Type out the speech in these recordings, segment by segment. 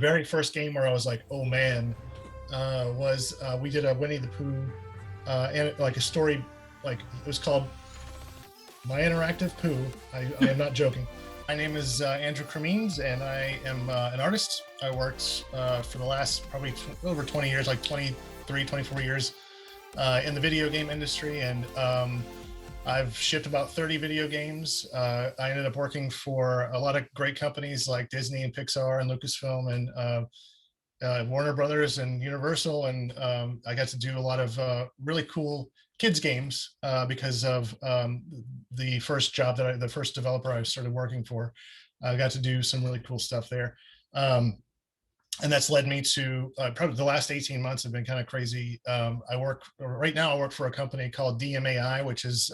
very first game where I was like, oh man, was we did a Winnie the Pooh and like a story, like it was called My Interactive Pooh. I am not joking. My name is Andrew Cremeans, and I am an artist. I worked for the last probably over 20 years, like 23, 24 years in the video game industry, and I've shipped about 30 video games. I ended up working for a lot of great companies like Disney and Pixar and Lucasfilm and Warner Brothers and Universal, and I got to do a lot of really cool kids games because of the first job the first developer I started working for. I got to do some really cool stuff there. And that's led me to probably the last 18 months have been kind of crazy. Right now I work for a company called DMAI, which is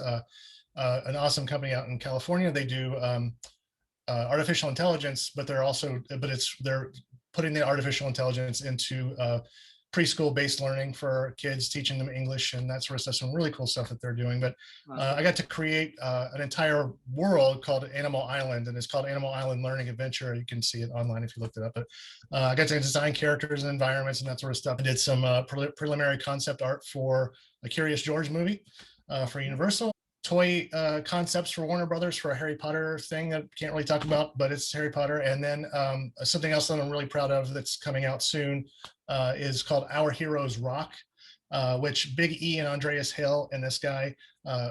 an awesome company out in California. They do artificial intelligence, but they're putting the artificial intelligence into preschool based learning for kids, teaching them English and that sort of stuff. Some really cool stuff that they're doing. But I got to create an entire world called Animal Island, and it's called Animal Island Learning Adventure. You can see it online if you looked it up. But I got to design characters and environments and that sort of stuff. I did some preliminary concept art for a Curious George movie for Universal. Toy concepts for Warner Brothers for a Harry Potter thing that I can't really talk about, but it's Harry Potter. And then something else that I'm really proud of that's coming out soon is called Our Heroes Rock, which Big E and Andreas Hale and this guy,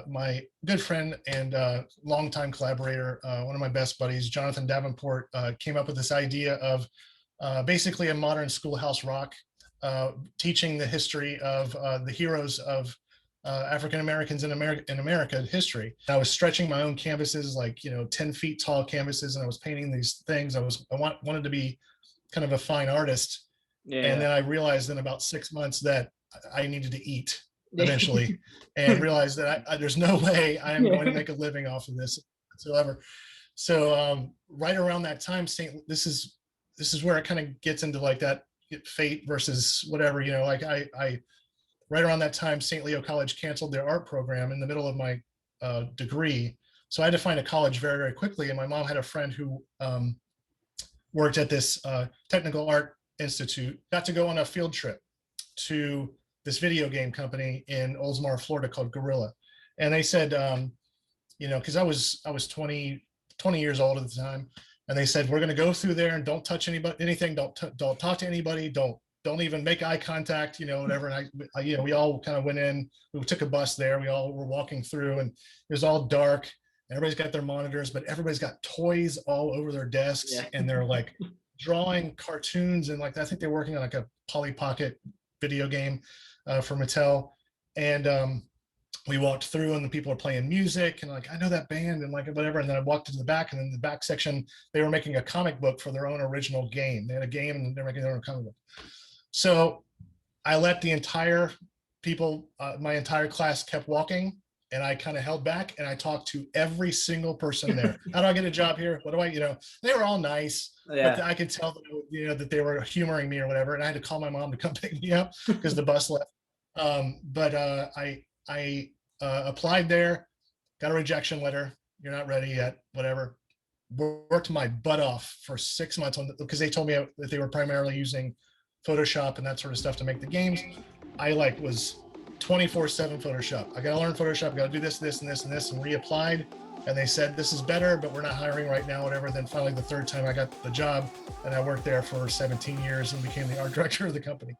my good friend and longtime collaborator, one of my best buddies, Jonathan Davenport, came up with this idea of basically a modern schoolhouse rock, teaching the history of the heroes of African Americans in America history. I was stretching my own canvases, like 10 feet tall canvases, and I was painting these things. I wanted to be kind of a fine artist, and then I realized in about 6 months that I needed to eat eventually, and realized that there's no way I am going to make a living off of this whatsoever. So right around that time, this is where it kind of gets into like that fate versus whatever, like I right around that time, St. Leo College canceled their art program in the middle of my degree. So I had to find a college very, very quickly. And my mom had a friend who worked at this technical art institute, got to go on a field trip to this video game company in Oldsmar, Florida called Gorilla. And they said, because I was 20 years old at the time. And they said, we're going to go through there and don't touch anything. Don't talk to anybody. Don't even make eye contact, whatever. And we all kind of went in, we took a bus there. We all were walking through, and it was all dark. Everybody's got their monitors, but everybody's got toys all over their desks. And they're like drawing cartoons. And like, I think they're working on like a Polly Pocket video game for Mattel. And we walked through, and the people are playing music, and like, I know that band and like whatever. And then I walked into the back, and in the back section, they were making a comic book for their own original game. They had a game and they're making their own comic book. So I let the entire my entire class kept walking, and I kind of held back, and I talked to every single person there. How do I get a job here? What do I, they were all nice, but I could tell that, that they were humoring me or whatever. And I had to call my mom to come pick me up because the bus left. But I applied there, got a rejection letter. You're not ready yet, whatever. Worked my butt off for 6 months because they told me that they were primarily using Photoshop and that sort of stuff to make the games. I was 24/7 Photoshop. I got to learn Photoshop. I got to do this, and reapplied. And they said, this is better, but we're not hiring right now, whatever. Then finally the third time I got the job, and I worked there for 17 years and became the art director of the company.